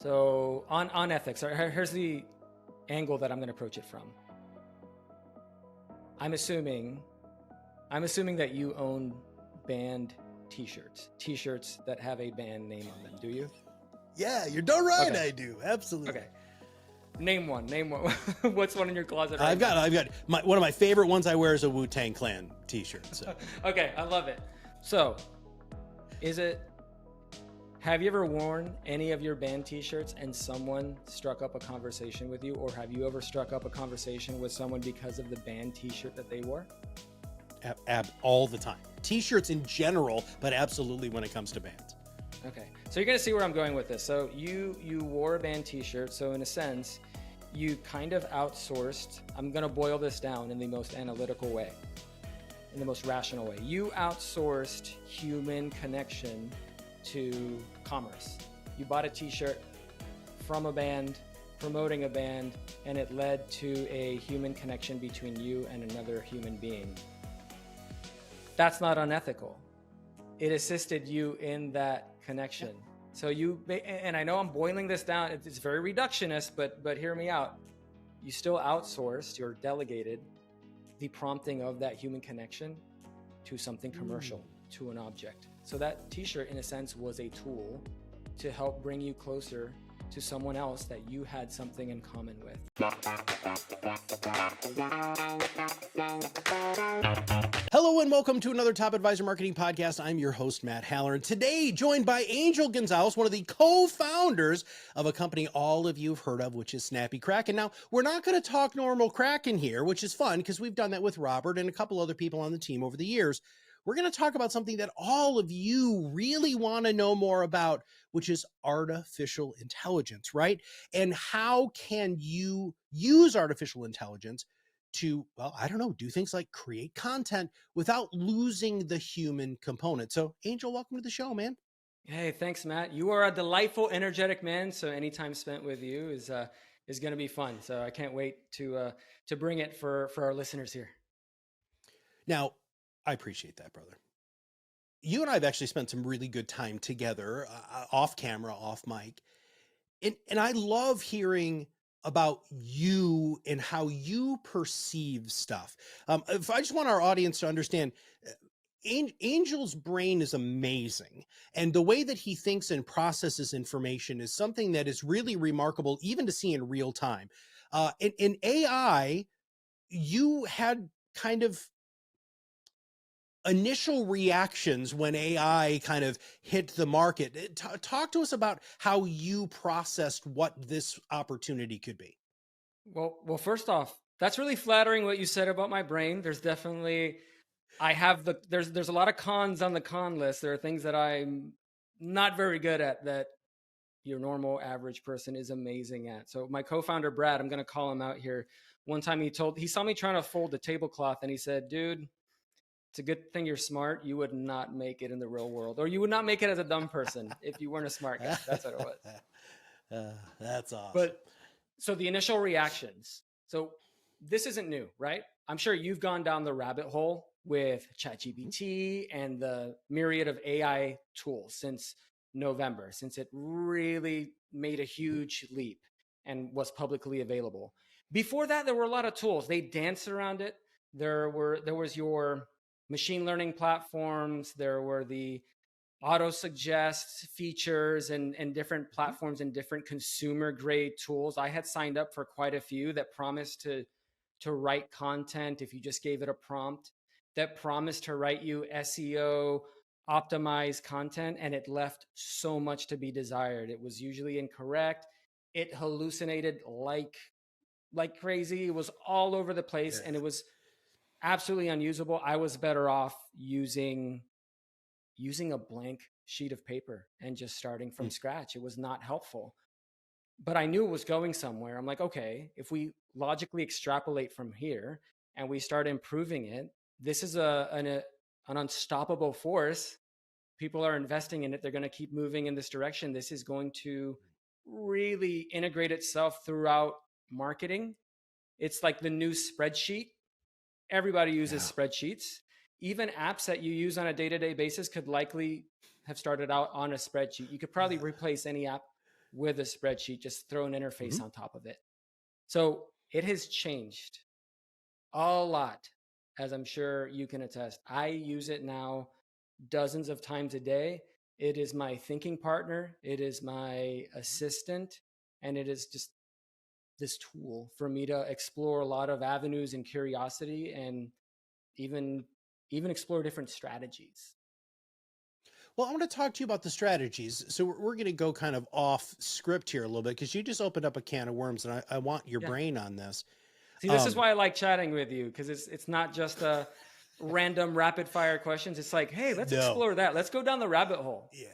So on ethics, here's the angle that I'm going to approach it from. I'm assuming that you own band T-shirts that have a band name on them. Do you? Yeah, you're darn right. Okay. I do. Absolutely. Okay. Name one. What's one in your closet? I've got one of my favorite ones I wear is a Wu-Tang Clan T-shirt. So. Okay, I love it. So, have you ever worn any of your band T-shirts and someone struck up a conversation with you, or have you ever struck up a conversation with someone because of the band T-shirt that they wore? All the time. T-shirts in general, but absolutely when it comes to bands. Okay, so you're gonna see where I'm going with this. So you wore a band T-shirt, so in a sense, you kind of outsourced. I'm gonna boil this down in the most analytical way, in the most rational way. You outsourced human connection to commerce. You bought a T-shirt from a band, promoting a band, and it led to a human connection between you and another human being. That's not unethical. It assisted you in that connection. So and I know I'm boiling this down, it's very reductionist, but hear me out. You still outsourced or delegated the prompting of that human connection to something commercial, to an object. So that T-shirt, in a sense, was a tool to help bring you closer to someone else that you had something in common with. Hello and welcome to another Top Advisor Marketing Podcast. I'm your host, Matt Halloran. Today, joined by Angel Gonzalez, one of the co-founders of a company all of you have heard of, which is Snappy Kraken. Now, we're not going to talk normal Kraken here, which is fun because we've done that with Robert and a couple other people on the team over the years. We're going to talk about something that all of you really want to know more about, which is artificial intelligence, right? And how can you use artificial intelligence to, well, I don't know, do things like create content without losing the human component. So, Angel, welcome to the show, man. Hey, thanks, Matt. You are a delightful, energetic man, so any time spent with you is going to be fun. So I can't wait to bring it for our listeners here. Now, I appreciate that, brother. You and I have actually spent some really good time together, off camera, off mic. And I love hearing about you and how you perceive stuff. If I just want our audience to understand, Angel's brain is amazing. And the way that he thinks and processes information is something that is really remarkable, even to see in real time. In AI, you had kind of initial reactions when AI kind of hit the market. Talk to us about how you processed what this opportunity could be. Well, first off, that's really flattering what you said about my brain. There's definitely, there's a lot of cons on the con list. There are things that I'm not very good at that your normal average person is amazing at. So my co-founder, Brad, I'm going to call him out here. One time he saw me trying to fold the tablecloth and he said, dude, it's a good thing you're smart. You would not make it in the real world, or you would not make it as a dumb person if you weren't a smart guy. That's what it was. That's awesome. But so the initial reactions. So this isn't new, right? I'm sure you've gone down the rabbit hole with ChatGPT and the myriad of AI tools since November, since it really made a huge leap and was publicly available. Before that, there were a lot of tools. They danced around it. There was your machine learning platforms. There were the auto suggest features and different platforms and different consumer grade tools. I had signed up for quite a few that promised to write content if you just gave it a prompt, that promised to write you SEO optimized content, and it left so much to be desired. It was usually incorrect. It hallucinated like crazy. It was all over the place, and it was absolutely unusable. I was better off using a blank sheet of paper and just starting from scratch. It was not helpful, but I knew it was going somewhere. I'm like, okay, if we logically extrapolate from here and we start improving it, this is an unstoppable force. People are investing in it. They're going to keep moving in this direction. This is going to really integrate itself throughout marketing. It's like the new spreadsheet. Everybody uses spreadsheets. Even apps that you use on a day-to-day basis could likely have started out on a spreadsheet. You could probably replace any app with a spreadsheet, just throw an interface Mhm. on top of it. So it has changed a lot, as I'm sure you can attest. I use it now dozens of times a day. It is my thinking partner, it is my assistant, and it is just this tool for me to explore a lot of avenues and curiosity, and even explore different strategies. Well, I want to talk to you about the strategies. So we're going to go kind of off script here a little bit because you just opened up a can of worms, and I want your Yeah. brain on this. See, this is why I like chatting with you, because it's not just a random rapid fire questions. It's like, hey, let's No. explore that. Let's go down the rabbit hole. Yeah.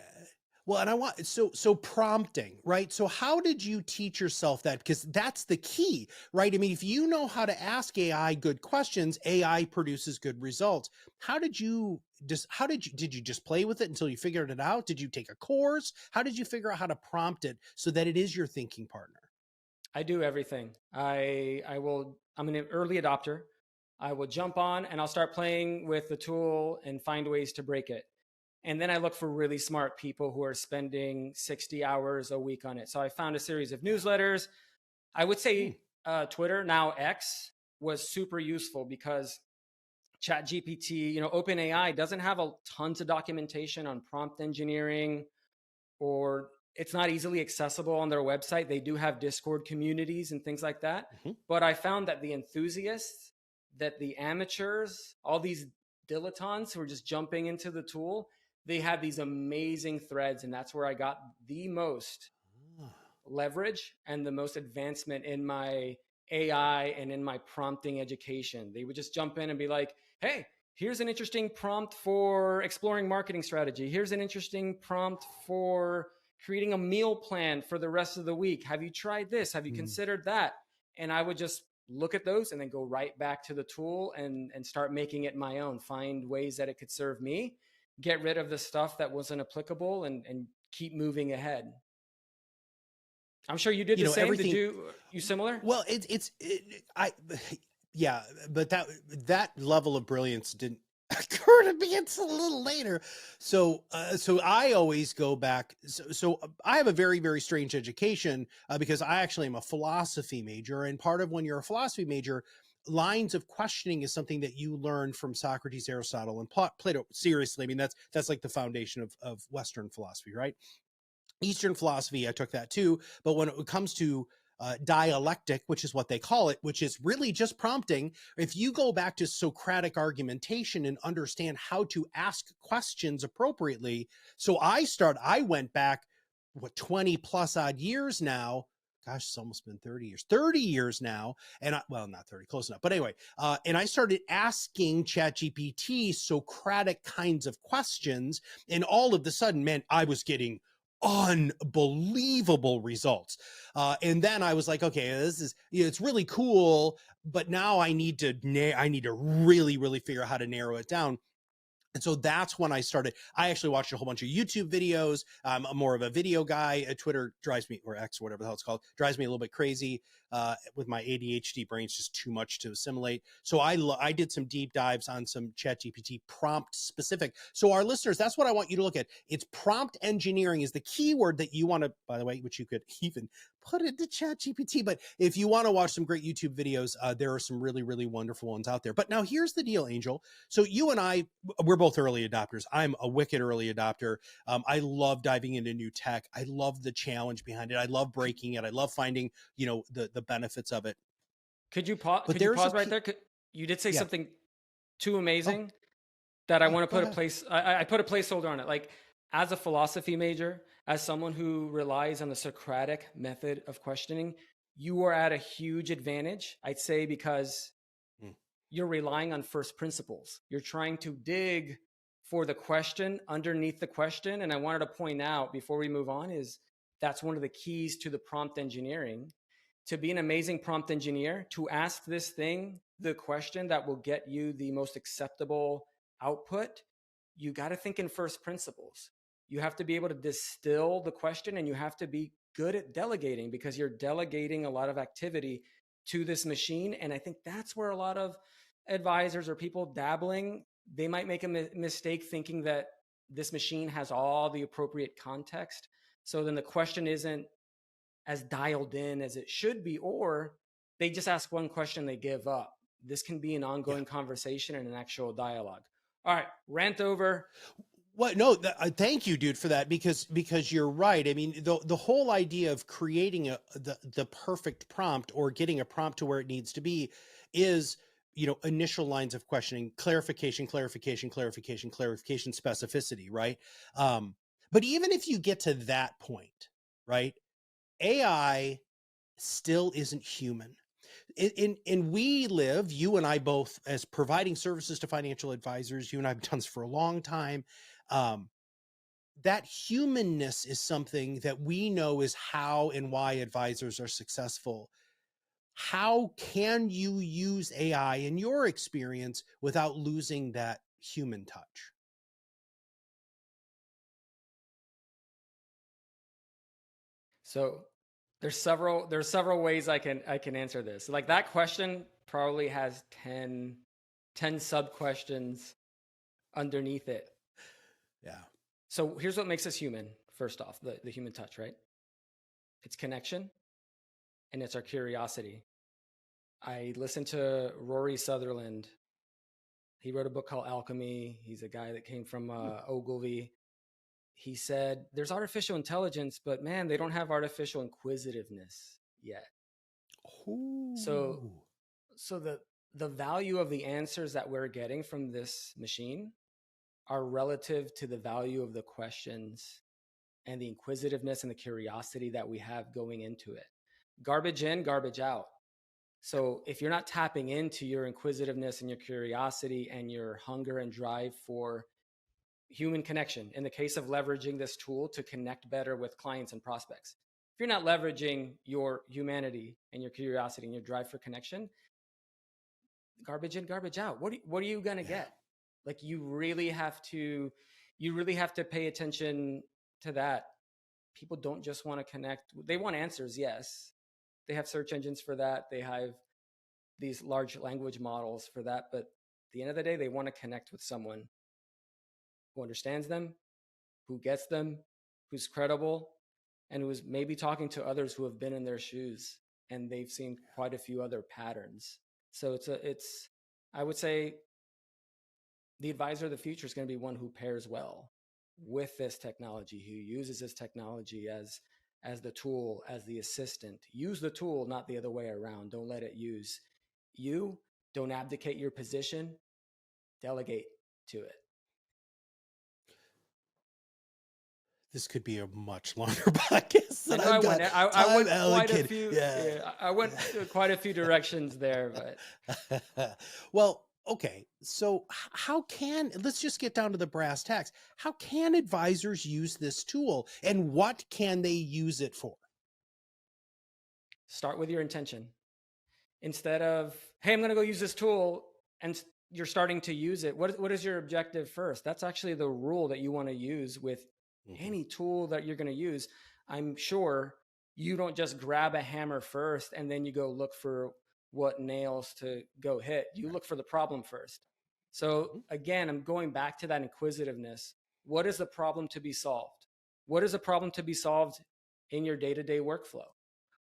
Well, and I want so prompting, right? So how did you teach yourself that? Because that's the key, right? I mean, if you know how to ask AI good questions, AI produces good results. Did you just play with it until you figured it out? Did you take a course? How did you figure out how to prompt it so that it is your thinking partner? I do everything. I'm an early adopter. I will jump on and I'll start playing with the tool and find ways to break it. And then I look for really smart people who are spending 60 hours a week on it. So I found a series of newsletters. I would Hmm. say Twitter, now X, was super useful because ChatGPT, OpenAI doesn't have a tons of documentation on prompt engineering, or it's not easily accessible on their website. They do have Discord communities and things like that. Mhm. But I found that the enthusiasts, that the amateurs, all these dilettantes who are just jumping into the tool, they have these amazing threads. And that's where I got the most Ah. leverage and the most advancement in my AI and in my prompting education. They would just jump in and be like, hey, here's an interesting prompt for exploring marketing strategy. Here's an interesting prompt for creating a meal plan for the rest of the week. Have you tried this? Have you Mm. considered that? And I would just look at those and then go right back to the tool and start making it my own, find ways that it could serve me, get rid of the stuff that wasn't applicable, and keep moving ahead. I'm sure you did the same. Did Everything. you similar? Well, I, yeah, but that level of brilliance didn't occur to me until a little later. So I always go back. So I have a very, very strange education because I actually am a philosophy major, and part of when you're a philosophy major, lines of questioning is something that you learn from Socrates, Aristotle, and Plato. Seriously, I mean that's like the foundation of Western philosophy, right? Eastern philosophy, I took that too. But when it comes to dialectic, which is what they call it, which is really just prompting, if you go back to Socratic argumentation and understand how to ask questions appropriately. So I went back, 20 plus odd years now. Gosh, it's almost been 30 years now. And well, not 30, close enough. But anyway, and I started asking ChatGPT Socratic kinds of questions. And all of a sudden, man, I was getting unbelievable results. And then I was like, okay, this is, it's really cool, but now I need to really, really figure out how to narrow it down. And so that's when I started. I actually watched a whole bunch of YouTube videos. I'm more of a video guy. Twitter drives me, or X, whatever the hell it's called, drives me a little bit crazy with my ADHD brain. It's just too much to assimilate. So I did some deep dives on some ChatGPT prompt specific. So our listeners, that's what I want you to look at. It's prompt engineering is the keyword that you want to, by the way, which you could even put into ChatGPT. But if you want to watch some great YouTube videos, there are some really, really wonderful ones out there. But now here's the deal, Angel. So you and I, we're both early adopters. I'm a wicked early adopter. I love diving into new tech. I love the challenge behind it. I love breaking it. I love finding, the benefits of it. Could you pause? But Could you there's pause right there? You did say yeah. something too Oh, amazing that I yeah. want to Go put a ahead. place. I put a placeholder on it. Like, as a philosophy major, as someone who relies on the Socratic method of questioning, you are at a huge advantage, I'd say, because Mm. you're relying on first principles. You're trying to dig for the question underneath the question. And I wanted to point out before we move on is that's one of the keys to the prompt engineering. To be an amazing prompt engineer, to ask this thing the question that will get you the most acceptable output, you got to think in first principles. You have to be able to distill the question, and you have to be good at delegating, because you're delegating a lot of activity to this machine. And I think that's where a lot of advisors or people dabbling, they might make a mistake thinking that this machine has all the appropriate context. So then the question isn't as dialed in as it should be, or they just ask one question, they give up. This can be an ongoing conversation and an actual dialogue. All right, rant over. What? No, thank you, dude, for that, because you're right. I mean, the whole idea of creating the perfect prompt or getting a prompt to where it needs to be is, initial lines of questioning, clarification, specificity, right? But even if you get to that point, right, AI still isn't human. And we live, you and I both, as providing services to financial advisors. You and I have done this for a long time. That humanness is something that we know is how and why advisors are successful. How can you use AI in your experience without losing that human touch? So there's several ways I can answer this. Like, that question probably has 10 sub questions underneath it. Yeah. So here's what makes us human. First off, the human touch, right? It's connection, and it's our curiosity. I listened to Rory Sutherland. He wrote a book called Alchemy. He's a guy that came from Ogilvy. He said there's artificial intelligence, but man, they don't have artificial inquisitiveness yet. Ooh. So the value of the answers that we're getting from this machine are relative to the value of the questions and the inquisitiveness and the curiosity that we have going into it. Garbage in, garbage out. So if you're not tapping into your inquisitiveness and your curiosity and your hunger and drive for human connection, in the case of leveraging this tool to connect better with clients and prospects, if you're not leveraging your humanity and your curiosity and your drive for connection, garbage in, garbage out. What are you going to get? Like, you really have to pay attention to that. People don't just want to connect. They want answers. Yes. They have search engines for that. They have these large language models for that. But at the end of the day, they want to connect with someone who understands them, who gets them, who's credible, and who's maybe talking to others who have been in their shoes and they've seen quite a few other patterns. So I would say the advisor of the future is going to be one who pairs well with this technology, who uses this technology as the tool, as the assistant. Use the tool, not the other way around. Don't let it use you. Don't abdicate your position. Delegate to it. This could be a much longer podcast. I went quite a few directions there, but well, okay. So let's just get down to the brass tacks. How can advisors use this tool, and what can they use it for? Start with your intention. Instead of, hey, I'm going to go use this tool, and you're starting to use it, what is your objective first? That's actually the rule that you want to use with any tool that you're going to use. I'm sure you don't just grab a hammer first and then you go look for what nails to go hit. You look for the problem first. So again, I'm going back to that inquisitiveness. What is the problem to be solved? What is the problem to be solved in your day-to-day workflow?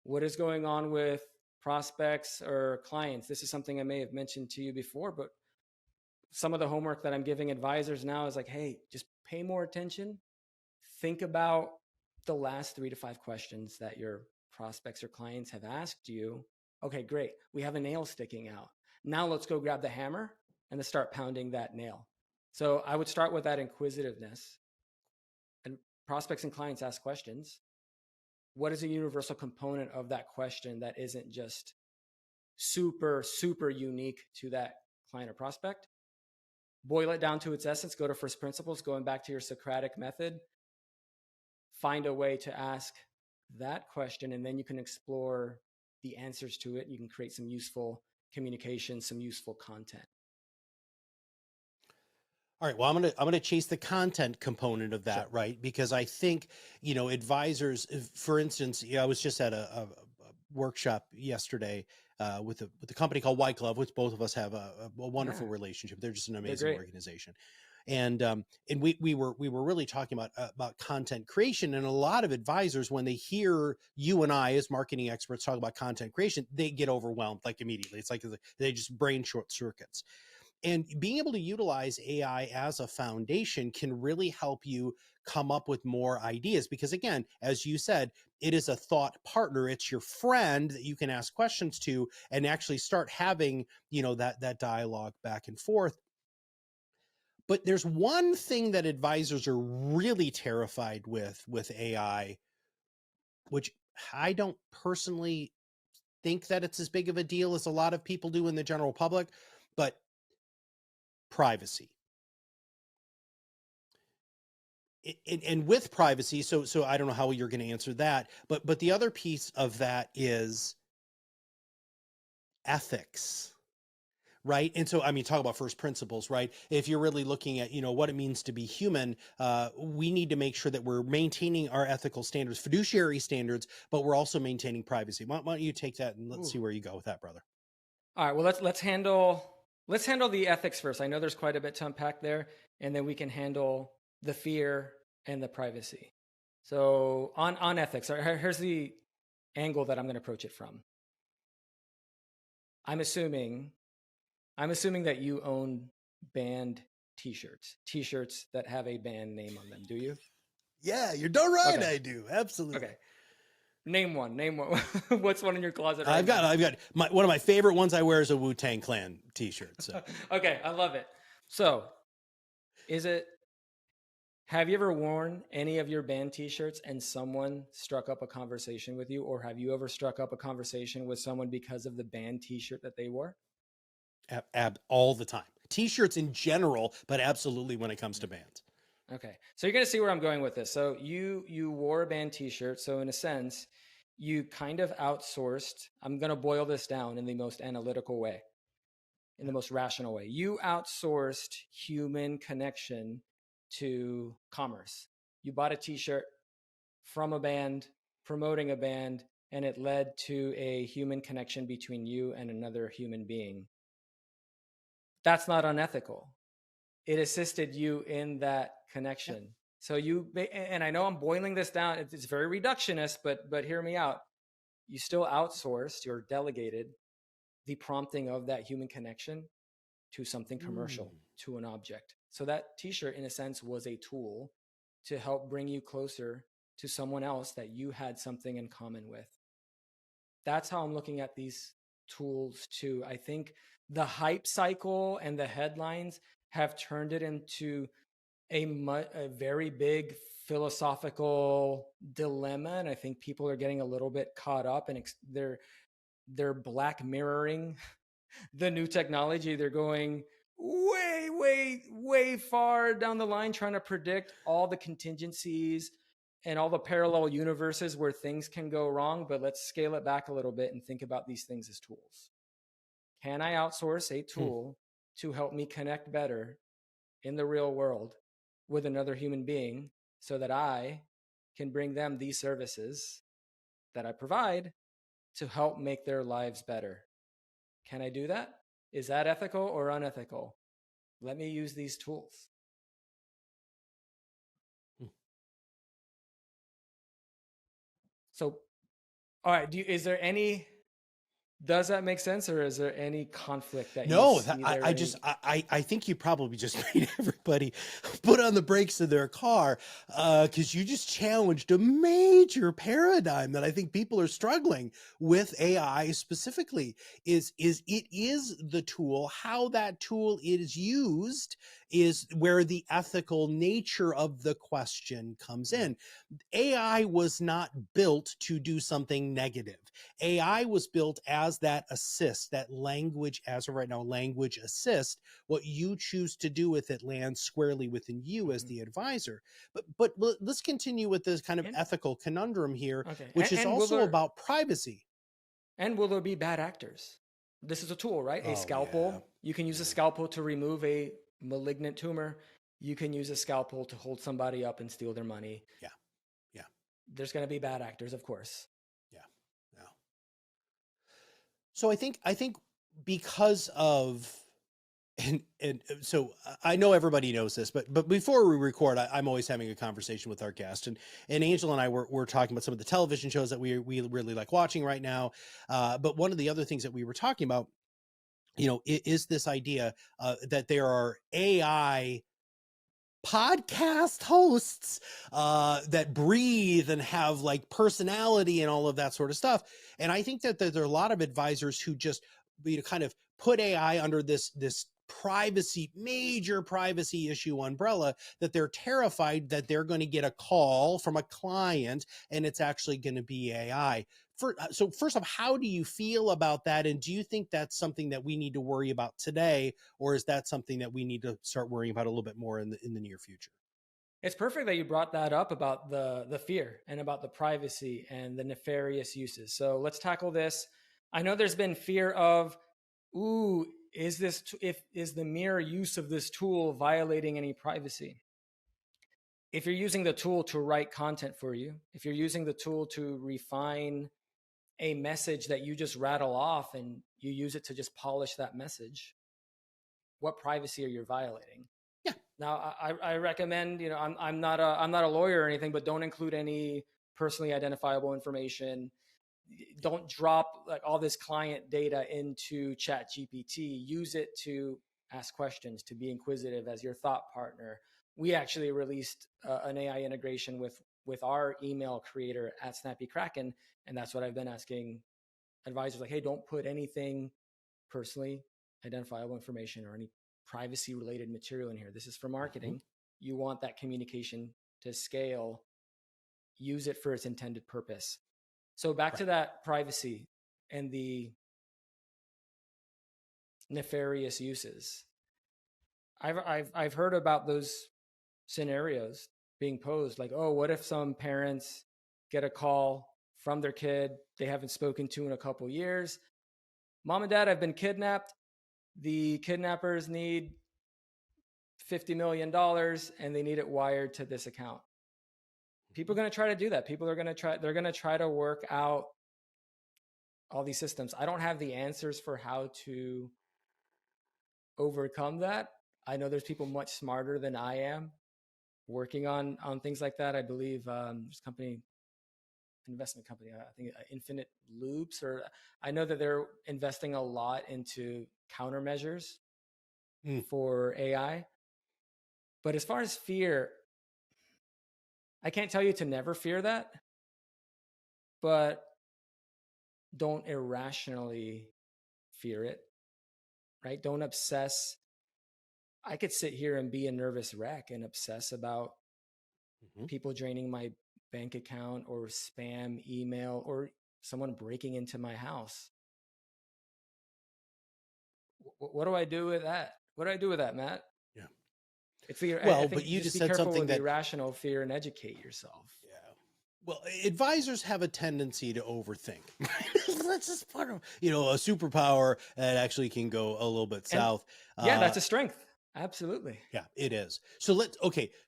What is going on with prospects or clients? This is something I may have mentioned to you before, but some of the homework that I'm giving advisors now is like, hey, just pay more attention. Think about the last 3 to 5 questions that your prospects or clients have asked you. Okay, great. We have a nail sticking out. Now let's go grab the hammer and let's start pounding that nail. So I would start with that inquisitiveness. And prospects and clients ask questions. What is a universal component of that question that isn't just super, super unique to that client or prospect? Boil it down to its essence. Go to first principles, going back to your Socratic method. Find a way to ask that question, and then you can explore the answers to it. You can create some useful communication, some useful content. All right. Well, I'm gonna chase the content component of that, right? Because I think, advisors, for instance, I was just at a workshop yesterday with a company called White Glove, which both of us have a wonderful relationship. They're just an amazing organization. And we were really talking about content creation, and a lot of advisors, when they hear you and I as marketing experts talk about content creation, they get overwhelmed like immediately. It's like they just brain short circuits. And being able to utilize AI as a foundation can really help you come up with more ideas, because again, as you said, it is a thought partner. It's your friend that you can ask questions to and actually start having, that dialogue back and forth. But there's one thing that advisors are really terrified with AI, which I don't personally think that it's as big of a deal as a lot of people do in the general public, but privacy. And with privacy, so I don't know how you're going to answer that, but the other piece of that is ethics, right? And so, I mean, talk about first principles, right? If you're really looking at, what it means to be human, we need to make sure that we're maintaining our ethical standards, fiduciary standards, but we're also maintaining privacy. Why don't you take that and let's see where you go with that, brother? All right. Well, let's handle the ethics first. I know there's quite a bit to unpack there, and then we can handle the fear and the privacy. So on ethics, here's the angle that I'm going to approach it from. I'm assuming that you own band t-shirts that have a band name on them. Do you? Yeah, you're darn right. Okay. I do. Absolutely. Okay. Name one. What's one in your closet? I've got one of my favorite ones I wear is a Wu-Tang Clan t-shirt. So. Okay. I love it. So have you ever worn any of your band t-shirts and someone struck up a conversation with you, or have you ever struck up a conversation with someone because of the band t-shirt that they wore? All the time. T-shirts in general, but absolutely when it comes to bands. Okay. So you're going to see where I'm going with this. So you wore a band t-shirt. So in a sense, you kind of outsourced. I'm going to boil this down in the most analytical way, in the most rational way. You outsourced human connection to commerce. You bought a t-shirt from a band, promoting a band, and it led to a human connection between you and another human being. That's not unethical. It assisted you in that connection. Yeah. So and I know I'm boiling this down. It's very reductionist, but hear me out. You still outsourced or delegated the prompting of that human connection to something commercial, to an object. So that t-shirt, in a sense, was a tool to help bring you closer to someone else that you had something in common with. That's how I'm looking at these tools too. I think the hype cycle and the headlines have turned it into a very big philosophical dilemma. And I think people are getting a little bit caught up and they're black mirroring the new technology. They're going way, way, way far down the line, trying to predict all the contingencies and all the parallel universes where things can go wrong. But let's scale it back a little bit and think about these things as tools. Can I outsource a tool to help me connect better in the real world with another human being so that I can bring them these services that I provide to help make their lives better? Can I do that? Is that ethical or unethical? Let me use these tools. So, all right, does that make sense, or is there any conflict that you see there? I think you probably just made everybody put on the brakes of their car, because you just challenged a major paradigm that I think people are struggling with AI specifically. Is the tool. How that tool is used is where the ethical nature of the question comes in. AI was not built to do something negative. AI was built as that assist, that language, as of right now, language assist. What you choose to do with it lands squarely within you as the advisor. But let's continue with this kind of ethical conundrum here, which is also about privacy. And will there be bad actors? This is a tool, right? A scalpel. Yeah. You can use a scalpel to remove a malignant tumor. You can use a scalpel to hold somebody up and steal their money. Yeah. There's going to be bad actors, of course. Yeah. So I think because of And so I know everybody knows this, but before we record, I'm always having a conversation with our guest, and Angel and I were talking about some of the television shows that we really like watching right now. But one of the other things that we were talking about, is this idea that there are AI podcast hosts that breathe and have like personality and all of that sort of stuff. And I think that there are a lot of advisors who just kind of put AI under this major privacy issue umbrella, that they're terrified that they're going to get a call from a client and it's actually going to be AI. So first off, how do you feel about that? And do you think that's something that we need to worry about today, or is that something that we need to start worrying about a little bit more in the near future? It's perfect that you brought that up about the fear and about the privacy and the nefarious uses. So let's tackle this. I know there's been fear of, ooh, is the mere use of this tool violating any privacy? If you're using the tool to write content for you, if you're using the tool to refine a message that you just rattle off and you use it to just polish that message, what privacy are you violating? Yeah. Now, I recommend, I'm not a lawyer or anything, but don't include any personally identifiable information. Don't drop like all this client data into Chat GPT. Use it to ask questions, to be inquisitive as your thought partner. We actually released an AI integration with our email creator at Snappy Kraken, and that's what I've been asking advisors, like, hey, don't put anything personally identifiable information or any privacy related material in here. This is for marketing. Mm-hmm. You want that communication to scale. Use it for its intended purpose. So back to that privacy and the nefarious uses. I've heard about those scenarios being posed, like, oh, what if some parents get a call from their kid they haven't spoken to in a couple years? Mom and dad, I've been kidnapped. The kidnappers need $50 million and they need it wired to this account. People are going to try to do that. They're going to try to work out all these systems. I don't have the answers for how to overcome that. I know there's people much smarter than I am working on things like that. I believe there's investment company, I think Infinite Loops, or I know that they're investing a lot into countermeasures for AI. But as far as fear, I can't tell you to never fear that, but don't irrationally fear it, right? Don't obsess. I could sit here and be a nervous wreck and obsess about people draining my bank account or spam email or someone breaking into my house. What do I do with that? What do I do with that, Matt? Yeah. It's the, well, I think but you just be said careful something with that irrational fear and educate yourself. Yeah. Well, advisors have a tendency to overthink. That's just part of, a superpower that actually can go a little bit south. Yeah, that's a strength. Absolutely. Yeah, it is. So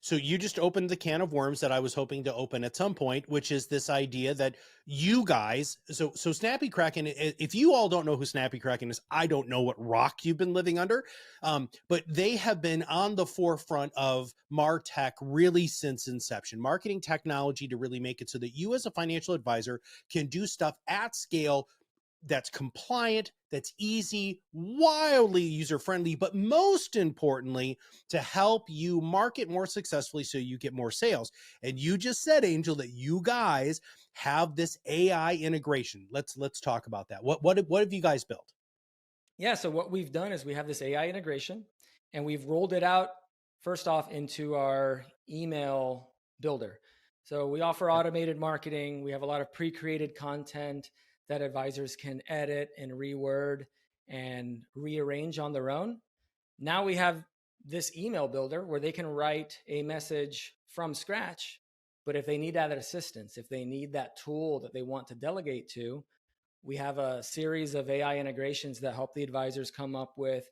so you just opened the can of worms that I was hoping to open at some point, which is this idea that you guys, so Snappy Kraken, if you all don't know who Snappy Kraken is, I don't know what rock you've been living under, but they have been on the forefront of MarTech really since inception, marketing technology to really make it so that you as a financial advisor can do stuff at scale that's compliant, that's easy, wildly user-friendly, but most importantly, to help you market more successfully so you get more sales. And you just said, Angel, that you guys have this AI integration. Let's talk about that. What have you guys built? Yeah, so what we've done is we have this AI integration and we've rolled it out first off into our email builder. So we offer automated marketing. We have a lot of pre-created content that advisors can edit and reword and rearrange on their own. Now we have this email builder where they can write a message from scratch. But if they need that assistance, if they need that tool that they want to delegate to, we have a series of AI integrations that help the advisors come up with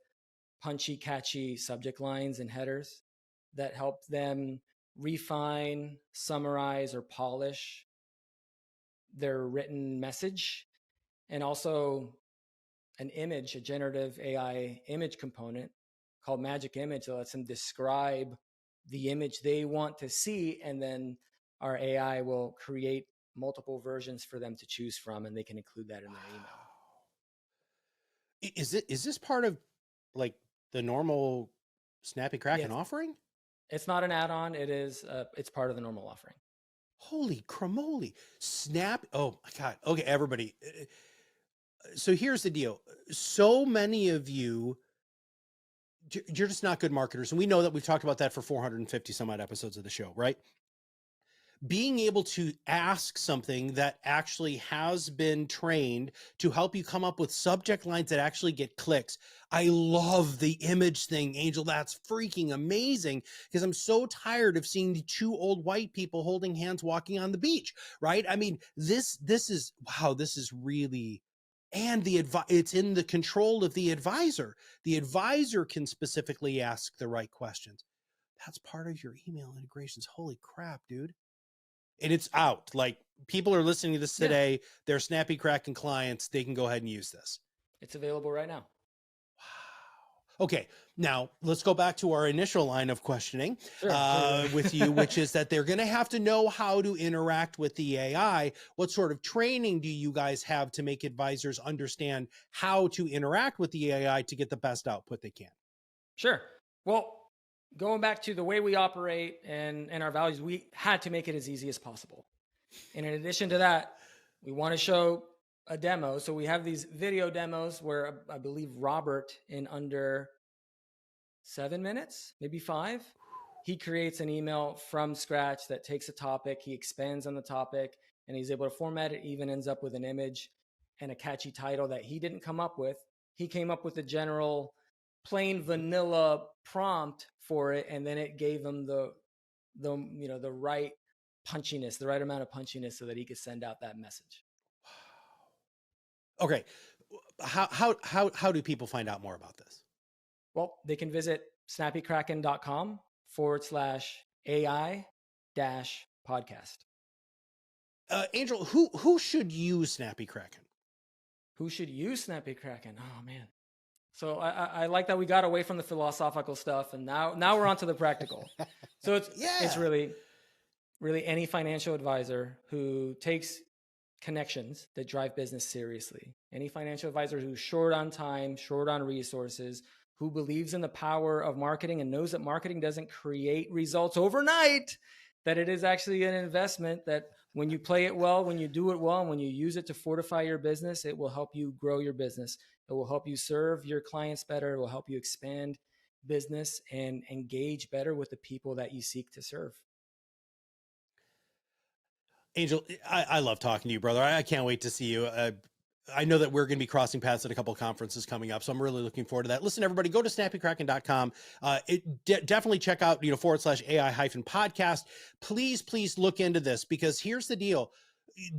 punchy, catchy subject lines and headers that help them refine, summarize, or polish their written message. And also a generative AI image component called Magic Image that lets them describe the image they want to see, and then our AI will create multiple versions for them to choose from, and they can include that in their email. Is this part of like the normal Snappy Kraken offering? It's not an add-on. It's part of the normal offering. Holy cramoly. Oh my God. Okay, everybody. So here's the deal. So many of you, you're just not good marketers. And we know that. We've talked about that for 450 some odd episodes of the show, right? Being able to ask something that actually has been trained to help you come up with subject lines that actually get clicks. I love the image thing, Angel. That's freaking amazing, because I'm so tired of seeing the two old white people holding hands walking on the beach, right? I mean, this is, wow, this is really, and it's in the control of the advisor. The advisor can specifically ask the right questions. That's part of your email integrations. Holy crap, dude. And it's out. Like, people are listening to this today. Yeah. They're Snappy Kraken clients. They can go ahead and use this. It's available right now. Wow. Okay. Now let's go back to our initial line of questioning with you, which is that they're going to have to know how to interact with the AI. What sort of training do you guys have to make advisors understand how to interact with the AI to get the best output they can? Sure. Well, going back to the way we operate and our values, we had to make it as easy as possible. And in addition to that, we want to show a demo. So we have these video demos where I believe Robert, in under 7 minutes, maybe 5, he creates an email from scratch that takes a topic, he expands on the topic, and he's able to format it, even ends up with an image and a catchy title that he didn't come up with. He came up with a general plain vanilla prompt for it, and then it gave him the right punchiness, the right amount of punchiness, so that he could send out that message. Okay, how do people find out more about this? Well, they can visit snappykraken.com/AI-podcast. Angel, who should use Snappy Kraken? Who should use Snappy Kraken? Oh man. So I like that we got away from the philosophical stuff, and now we're on to the practical. So it's really any financial advisor who takes connections that drive business seriously. Any financial advisor who's short on time, short on resources, who believes in the power of marketing and knows that marketing doesn't create results overnight, that it is actually an investment, that when you play it well, when you do it well, and when you use it to fortify your business, it will help you grow your business. It will help you serve your clients better. It will help you expand business and engage better with the people that you seek to serve. Angel, I love talking to you, brother. I can't wait to see you. I know that we're going to be crossing paths at a couple of conferences coming up, so I'm really looking forward to that. Listen, everybody, go to snappykraken.com. Definitely check out, /AI-podcast. Please look into this, because here's the deal.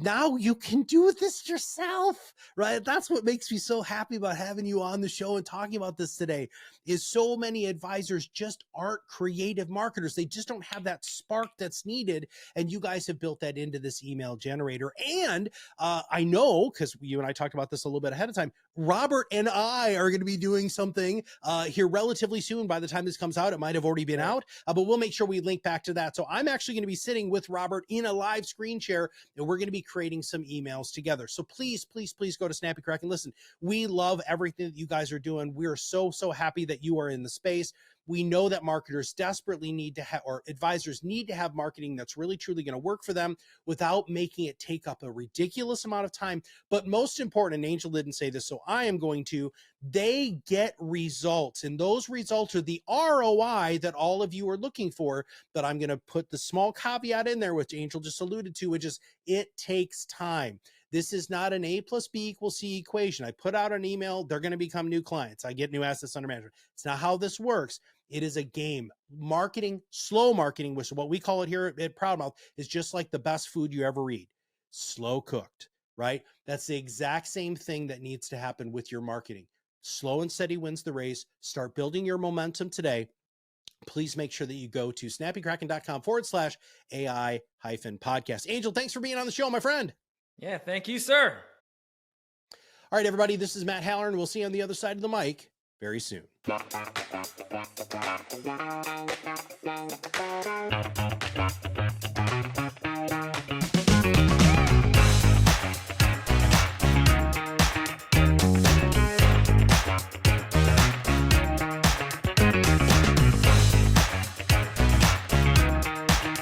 Now you can do this yourself, right? That's what makes me so happy about having you on the show and talking about this today, is so many advisors just aren't creative marketers. They just don't have that spark that's needed. And you guys have built that into this email generator. And I know, because you and I talked about this a little bit ahead of time, Robert and I are going to be doing something here relatively soon. By the time this comes out, it might have already been out, but we'll make sure we link back to that. So I'm actually going to be sitting with Robert in a live screen share, and we're going to be creating some emails together. So please go to Snappy Kraken. Listen, we love everything that you guys are doing. We're so happy that you are in the space. We know that marketers desperately need to have, or advisors need to have, marketing that's really truly going to work for them without making it take up a ridiculous amount of time. But most important, and Angel didn't say this, so I am going to, they get results. And those results are the ROI that all of you are looking for. But I'm going to put the small caveat in there, which Angel just alluded to, which is it takes time. This is not an A plus B equals C equation. I put out an email, they're going to become new clients. I get new assets under management. It's not how this works. It is a game. Marketing, slow marketing, which is what we call it here at ProudMouth, is just like the best food you ever eat. Slow cooked, right? That's the exact same thing that needs to happen with your marketing. Slow and steady wins the race. Start building your momentum today. Please make sure that you go to snappykraken.com/AI-podcast. Angel, thanks for being on the show, my friend. Yeah, thank you, sir. All right, everybody, this is Matt Halloran. We'll see you on the other side of the mic very soon.